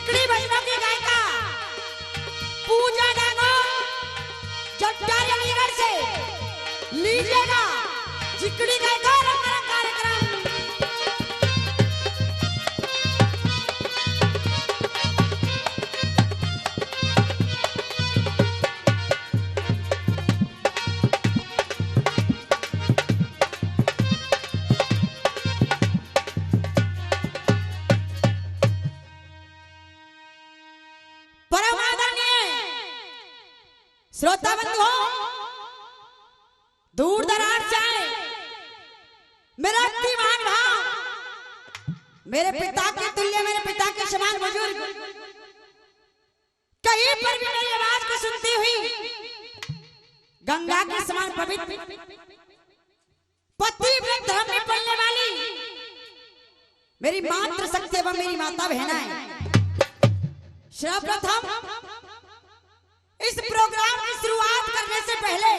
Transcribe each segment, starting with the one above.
चिकड़ी भजनों की गायिका पूजा डांगो जट्टारी अलीगढ़ से लीजिएगा चिकड़ी गायिका रंगारंग कार्यक्रम। श्रोता बंधु हो, दूर दराज से आए मेरा महान भाव, मेरे पिता के तुल्य, मेरे पिता के समान बुजुर्ग, कहीं पर भी मेरी आवाज को सुनती हुई गंगा के समान पवित्र पतिव्रत धर्म में पलने वाली मेरी मातृ शक्ति एवं मेरी माता बहनाएं, सर्वप्रथम इस प्रोग्राम की शुरुआत करने से पहले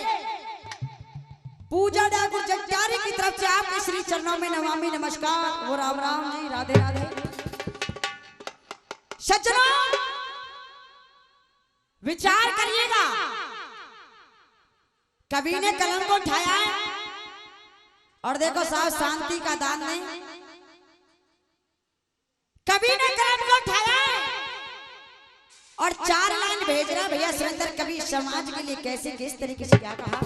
पूजा डाकुर जट्टारी की तरफ से आपके श्री चरणों में नमामि नमस्कार और राम राम जी, राधे राधे। सज्जनों, विचार करिएगा, कवि ने कलम को उठाया है और देखो साहब शांति का दान नहीं, कवि ने कलम को उठाया है और 4 लाइन भेज रहा भैया सुरेंद्र कवि समाज के लिए कैसे किस तरीके से क्या कहा।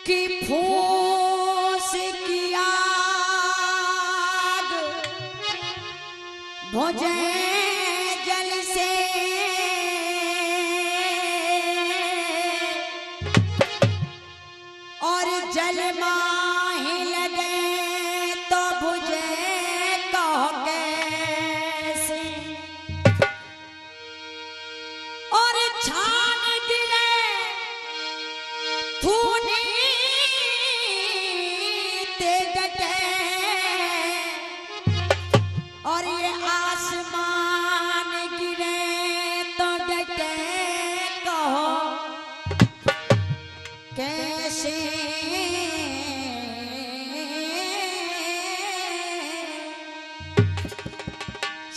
कि फूस की आग भुजे जल से और जल माही लगे और ये आसमान गिरे तो डटे कहो कैसे।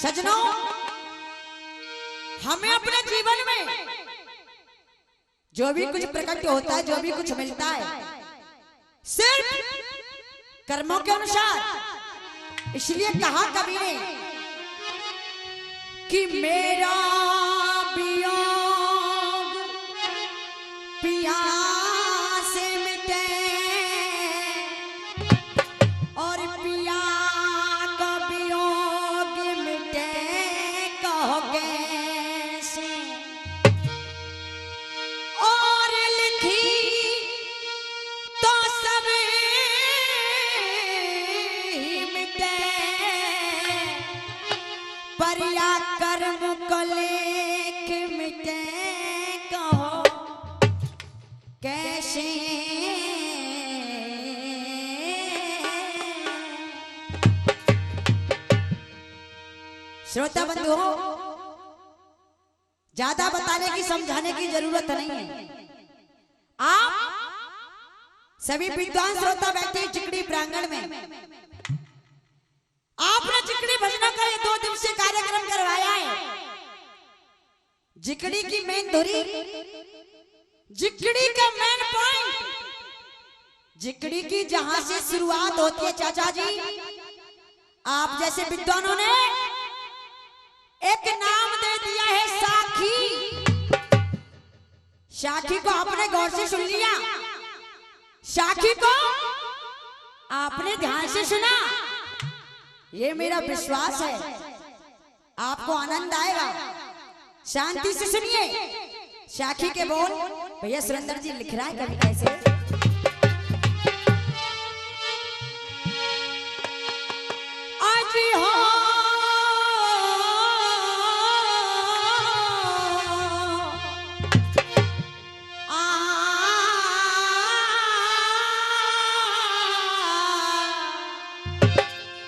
सजनों, हमें अपने जीवन में जो भी कुछ प्रकट होता है, जो भी कुछ मिलता है, सिर्फ कर्मों के अनुसार। इसलिए कहा कवि ने कि मेरा वियोग पिया से मिटे और पिया का वियोग मिटे कहो कैसे। और लिखी तो सब परिया कर्म को लेख मिटे कहो कैसे। श्रोता बंधुओं, ज्यादा बताने की समझाने की जरूरत नहीं है। आप सभी विद्वान श्रोता बैठे चिकड़ी प्रांगण में, आपने चिकड़ी भजनों का ये 2 दिवसीय कार्यक्रम करवाया है। जिकड़ी की मेन धुरी, जिकड़ी का मेन पॉइंट, जिकड़ी की जहां से शुरुआत होती है, चाचा जी आप जैसे विद्वानों ने एक नाम दे दिया है साखी। साखी को आपने गौर से सुन लिया, साखी को आपने ध्यान से सुना, ये मेरा विश्वास है आपको आनंद आएगा। शांति से सुनिए साखी के बोल। भैया सुरेंद्र जी लिख रहा है कभी कैसे। आज हो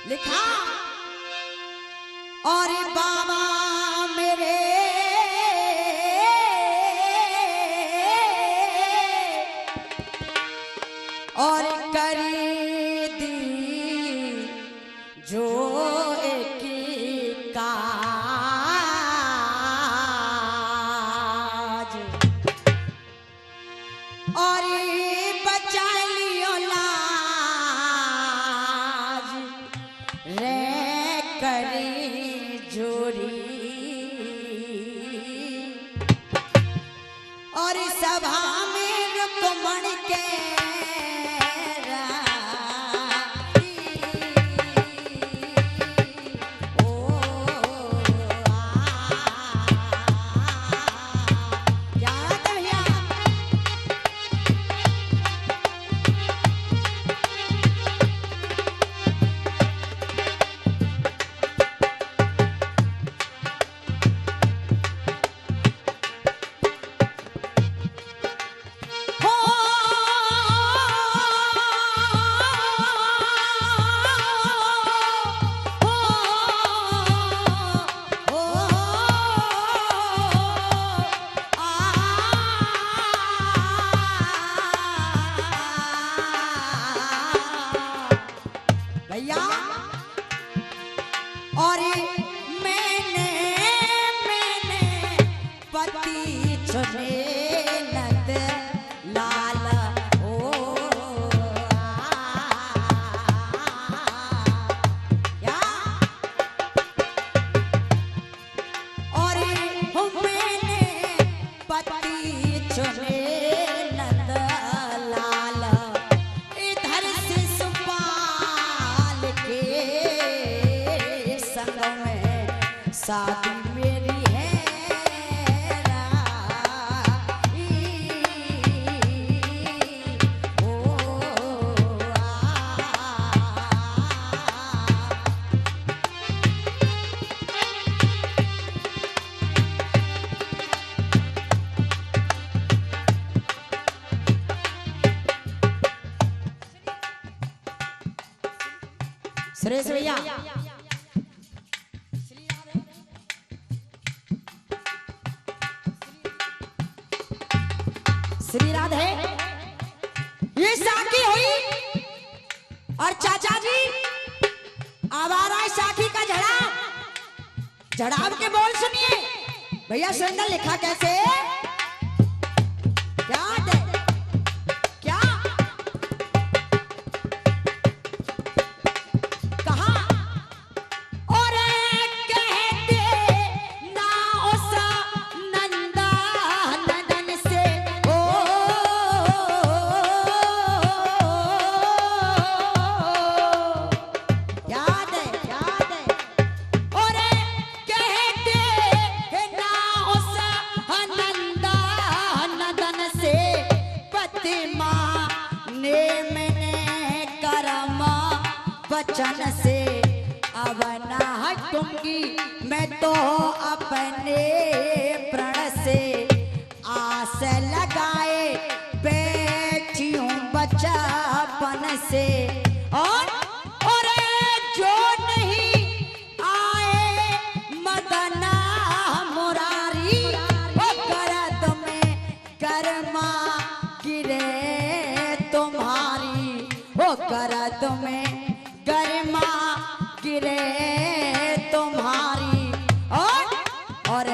लिखा और बाबा मेरे और कर करी जोरी और सभा में रुक्मण के और मैंने पति चुने नंद लाल ओ क्या और मैंने पति चुने नंद लाल इधर से सुपाल के शादी मेरी है सुरेश भैया श्री राधे ये साखी हुई और चाचा जी आवारा साखी का झड़ाव के बोल सुनिए भैया सुंदर लिखा कैसे क्या दे क्या कहा और कहते ना उस नंदा नदन से याद है और कहते ना उस नंदा नदन से पतिमा ने मैंने करम वचन से अब ना हटूंगी मैं तो अपने प्रण से आस लगाए बैठी हूँ बचपन से और जो नहीं आए मदना मुरारी वो करत में कर्मा गिरे तुम्हारी वो करत में गरिमा गिरे तुम्हारी और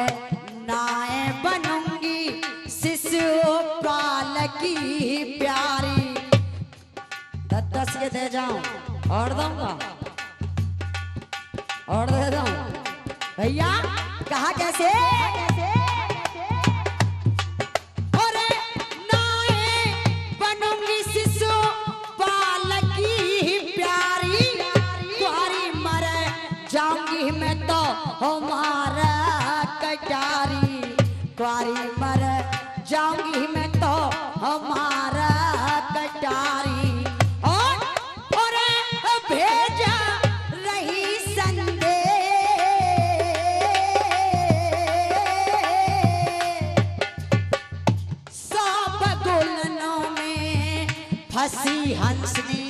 नाए बनूंगी शिशु पाल की प्यारी 10 के दे जाऊं और दूंगा और दे दूं भैया कहा कैसे और नाए बनूंगी शिशु पाल की प्यारी तुम्हारी मर जाऊंगी मैं तो हमारा कटारी तुम्हारी मर जाऊंगी मैं तो हमारा कटारी और भेजा रही संदेश सब गुलनों में फंसी हंसनी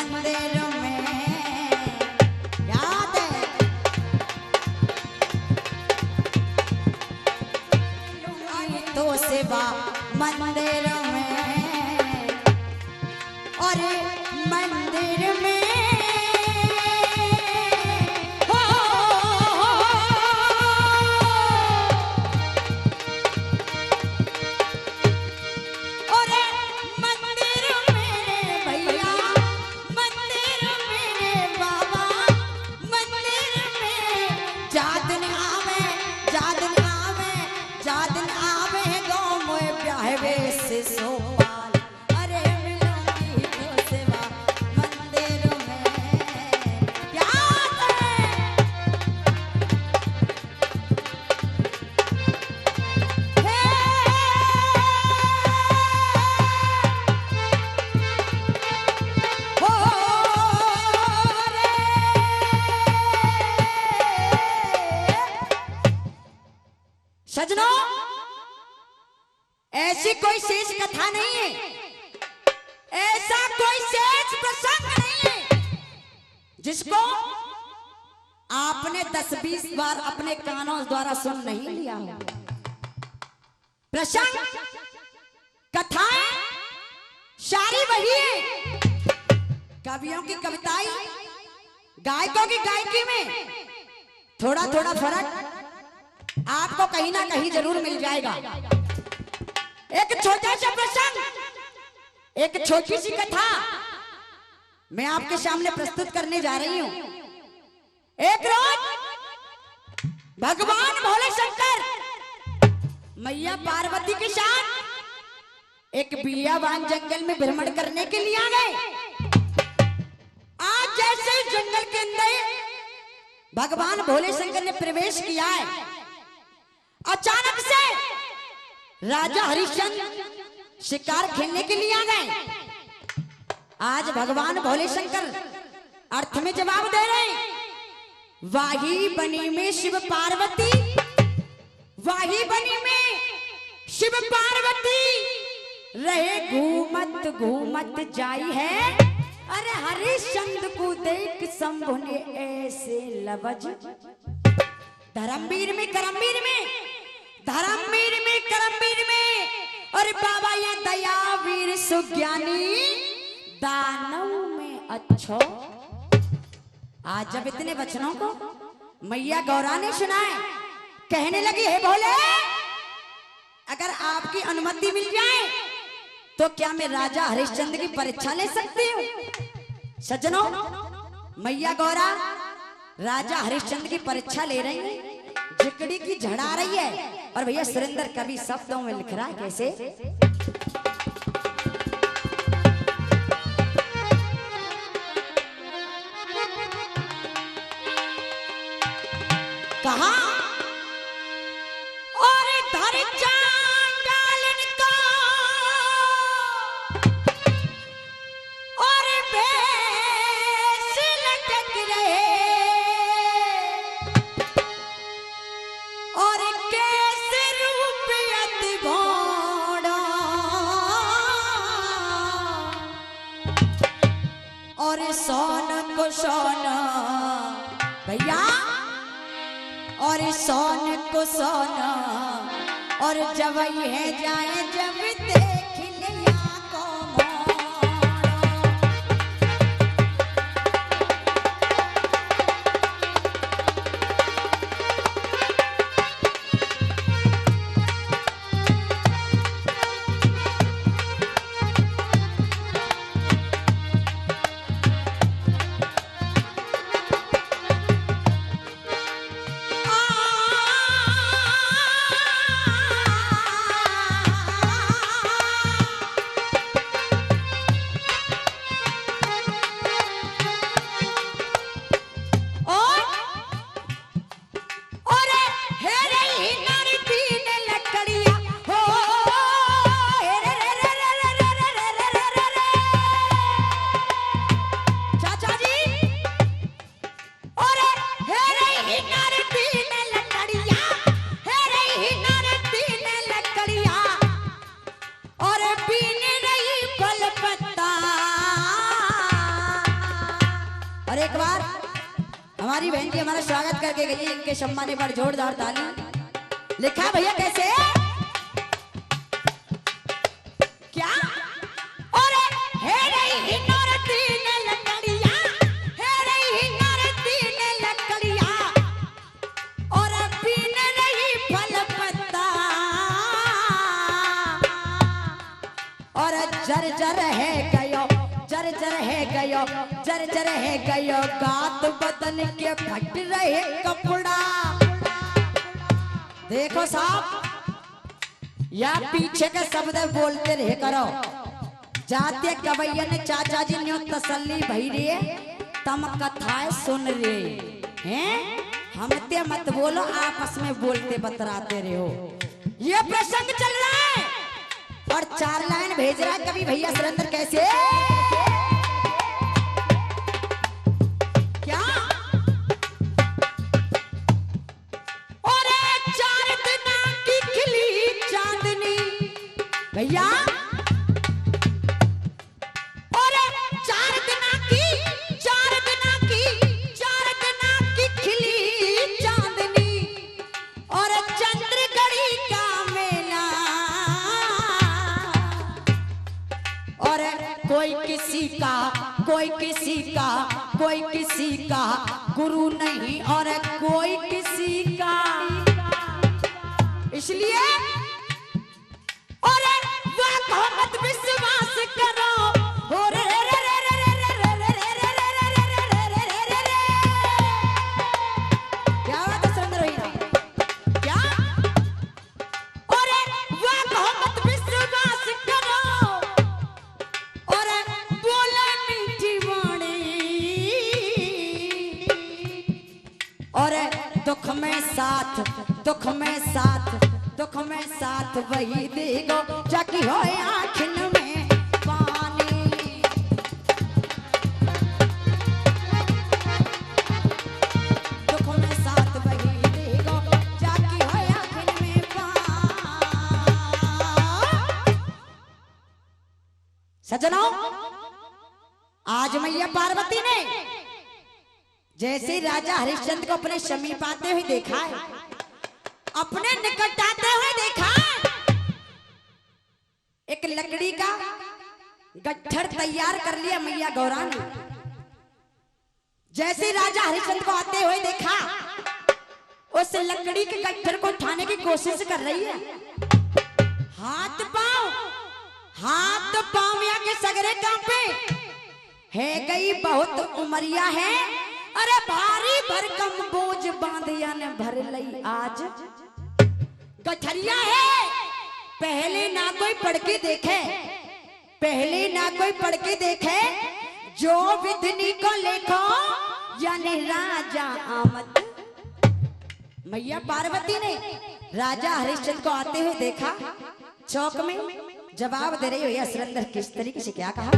मंदिर में याद है आई तो सेवा मंदिर में और मंदिर में सजनों, ऐसी कोई शेष कथा नहीं है, ऐसा कोई शेष प्रसंग नहीं है जिसको आपने 10-20 बार अपने कानों द्वारा सुन नहीं लिया हो। प्रसंग कथाएं सारी वही है, कवियों की कविताएं, गायकों की गायकी में थोड़ा थोड़ा फर्क आपको कहीं ना कहीं जरूर मिल जाएगा। एक छोटा सा प्रसंग, एक छोटी सी कथा मैं आपके सामने प्रस्तुत करने जा रही हूं। एक रोज भगवान भोले शंकर मैया पार्वती के साथ एक बियाबान जंगल में भ्रमण करने के लिए आ गए। आज जैसे जंगल के अंदर भगवान भोले शंकर ने प्रवेश किया है, अचानक से राजा हरिश्चंद्र शिकार खेलने के लिए आ गए। आज भगवान भोले शंकर अर्थ में जवाब दे रहे हैं, वाही बनी में शिव पार्वती, वाही बनी में शिव पार्वती रहे घूमत घूमत जाई है। अरे हरिश्चंद्र को देख शंभु ने ऐसे लवज, धर्मवीर में करमवीर में, धर्मवीर में करमवीर में, अरे बाबा ये दयावीर सुज्ञानी दानव में अच्छो। आज जब इतने वचनों को मैया गौरा ने सुनाए, कहने लगी, हे भोले, अगर आपकी अनुमति मिल जाए तो क्या मैं राजा हरिश्चंद्र की परीक्षा ले सकती हूँ? सज्जनों, मैया गौरा राजा हरिश्चंद्र की परीक्षा ले रही है, जिकड़ी की झड़ा रही है। और भैया सुरेंद्र कवि शब्दों में लिख रहा है, कैसे? कहा और धर चांडालन का और बेस लटक रहे और कैसे रूप अति भोड़ा और सोन को सोना भैया और सोन को सोना और जब ये जाए जब देख लिया को हमारी बहन जी हमारा स्वागत करके गई, इनके सम्मान पर जोरदार ताली। लिखा है भैया कैसे क्या, और हे रही नर तीन लकड़िया, हे रही नर तीन लकड़िया, और पीन रही फल पत्ता, और जर्जर है गयो, जर्जर है गयो, जर्जर है गयो, गात बदन के फट रहे कपड़ा। देखो साहब, या पीछे के शब्द बोलते रहे करो, जाते कवैयन चाचा जी ने तसल्ली भई रे, तम कथाएं सुन रे हैं, हमते मत बोलो, आपस में बोलते बतराते रहो। ये प्रसंग चल रहा है और 4 लाइन भेज रहा है कभी भैया सुरेंद्र कैसे क्या, और 4 दिना की खिली चांदनी भैया, और 4 दिना की, 4 दिना की, 4 दिना की खिली चांदनी, और चंद्रगढ़ी का मेला, और कोई किसी का, कोई किसी का, कोई किसी का गुरु नहीं, और कोई किसी का, इसलिए और वह मत विश्वास करो, और क्या बात है सुरेंद्र भैया क्या, और वह मत विश्वास करो, और बोला मीठी वाणी, और दुख में साथ, दुख में साथ, दुख में साथ वही देगो जाकी हो आँखिन में पानी, दुख में साथ वही देगो जाकी हो आँखिन में पानी। सज्जनों, आज मैया पार्वती ने जैसे राजा हरिश्चंद्र को अपने समीप आते हुए देखा है, अपने निकट आते हुए देखा, एक लकड़ी का गट्ठर तैयार कर लिया मैया गौरा ने। जैसे राजा हरिश्चंद्र को आते हुए देखा, उस लकड़ी के गट्ठर को उठाने की कोशिश कर रही है। हाथ पांव, हाथ पांव या के सगरे कांपे, है गई बहुत उमरिया है, अरे भारी भरकम बोझ बांधिया ने भर लई आज, गठरिया है, पहले ना कोई पढ़ के देखे, पहले ना कोई पढ़ के देखे, जो विधनी को लेखो यानी राजा आमद। मैया पार्वती ने राजा हरिश्चंद्र को आते हुए देखा, चौक में जवाब दे रही हो सुरेंद्र किस तरीके से क्या कहा,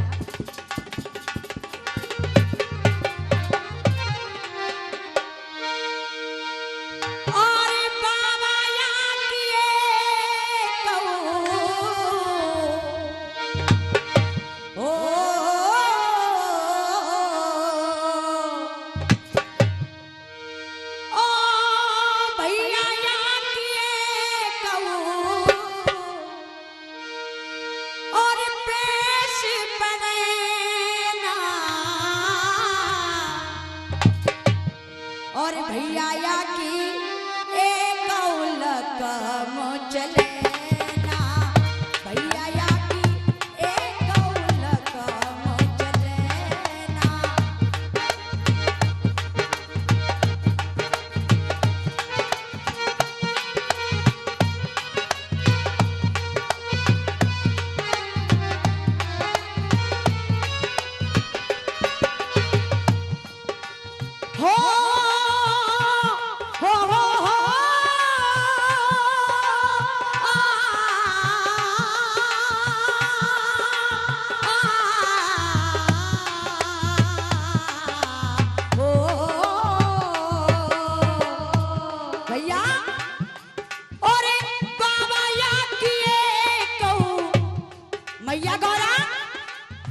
और भैया की एक औलक चले ना, भैया की एक औलक चले ना,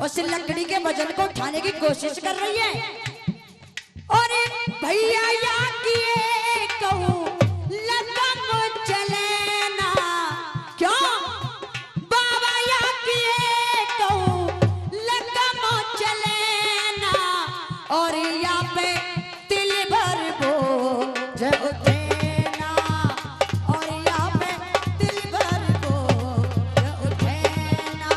उस लकड़ी के वजन को उठाने की कोशिश कर रही है और भैया या किए कहूँ लगम चले ना, क्यों बाबा या किए कहूँ लगम चले ना, और यहाँ पे दिल भर वो जब उठे ना, और यहाँ पे दिल भर वो जब उठे ना।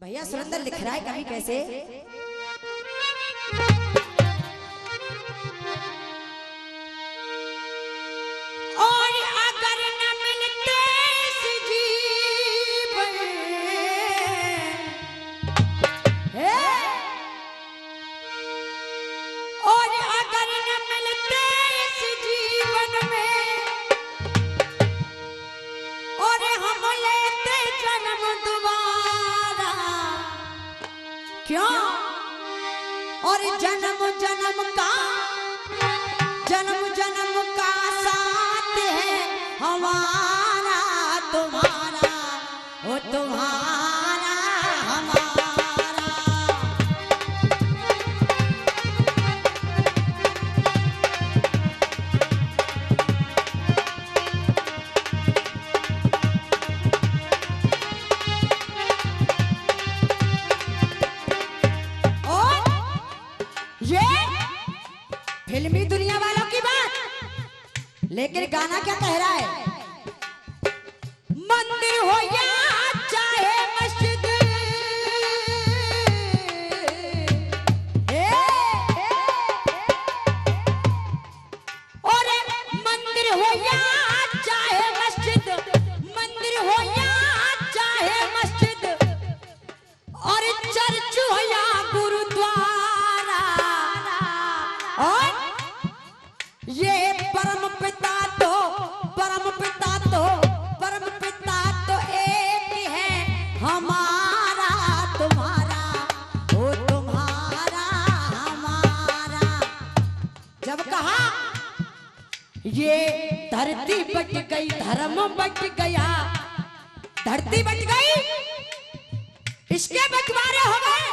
भैया सुरेंद्र लिख रहा है कभी कैसे, और अगर न मिलते इस जीवन, और अगर न मिलते इस जीवन में, और हम लेते जन्म दोबारा, क्यों और जन्म जन्म का साथ है हमारा तुम्हारा, वो तुम्हारा हमारा। ये फिल्मी दुनिया वालों की बात, लेकिन गाना क्या कह रहा है, मंदिर हो या चाहे मस्जिद, और मंदिर हो या चाहे मस्जिद, मंदिर हो या चाहे मस्जिद, और चर्च हो या गुरुद्वारा, और ये परम पिता तो एक है हमारा तुम्हारा, वो तुम्हारा हमारा। जब कहा ये धरती बट गई धर्म बट गया, धरती बट गई इसके बंटवारे हो गए,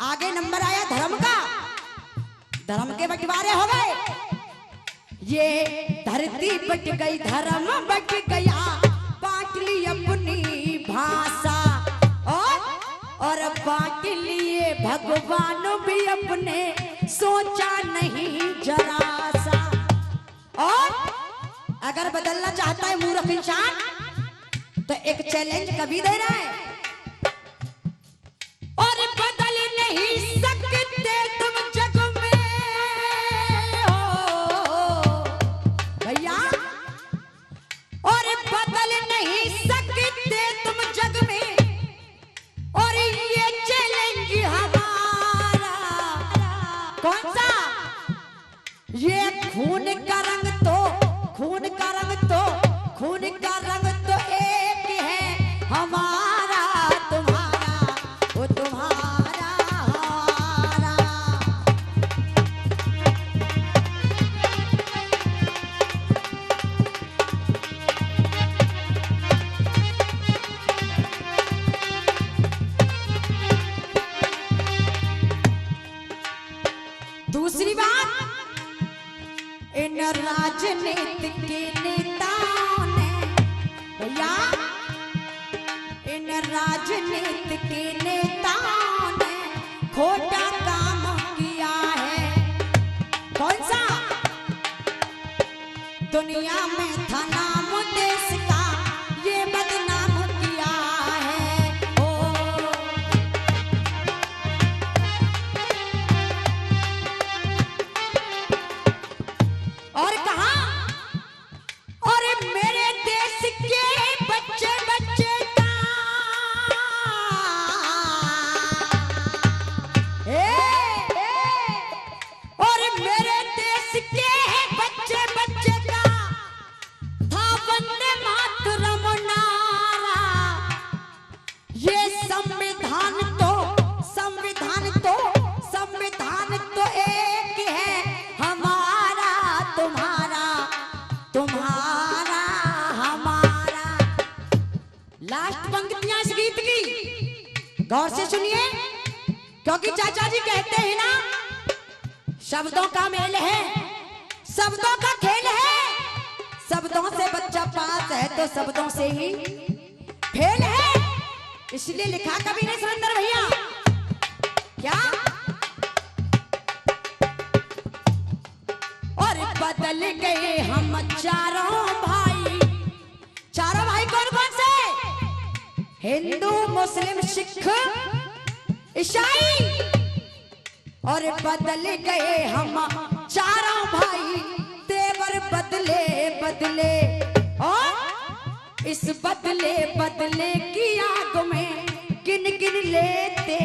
आगे नंबर आया धर्म का, धर्म के बंटवारे हो गए। ये धरती बट गई धर्म बट गया, बांट ली अपनी भाषा, और बांट लिए भगवान भी अपने, सोचा नहीं जरा सा। और अगर बदलना चाहता है मूर्ख इंसान तो एक चैलेंज कभी दे रहा है, और बदल नहीं सकते तुम जग में हो भैया, और बदल नहीं सकते तुम जग में, और ये चैलेंज हमारा कौन सा, ये खून का रंग तो एक है हमारा तुम्हारा, वो तुम्हारा हमारा। दूसरी बात, इन राजनीतिक के नेताओं ने भैया, इन राजनीतिक के नेताओं ने खोटा काम किया है, कौन सा, दुनिया में था नाम देश का ये बदनाम किया है। और कहा, और मेरे देश के बच्चे का और मेरे देश के बच्चे का संविधान तो एक है, हमारा तुम्हारा तुम्हारा हमारा। लास्ट पंक्तियां इस गीत की गौर से सुनिए, क्योंकि चाचा जी कहते हैं ना, शब्दों का मेल है, शब्दों का खेल है, शब्दों से बच्चा पास है तो शब्दों से ही फेल है। इसलिए लिखा कभी नहीं सुरेंद्र भैया, क्या और बदल गए हम चारों भाई। चारों भाई कौन कौन से? हिंदू, मुस्लिम, सिख, ईसाई। और बदल गए हम चारों भाई, तेवर बदले बदले, और इस बदले बदले की आग में गिन गिन लेते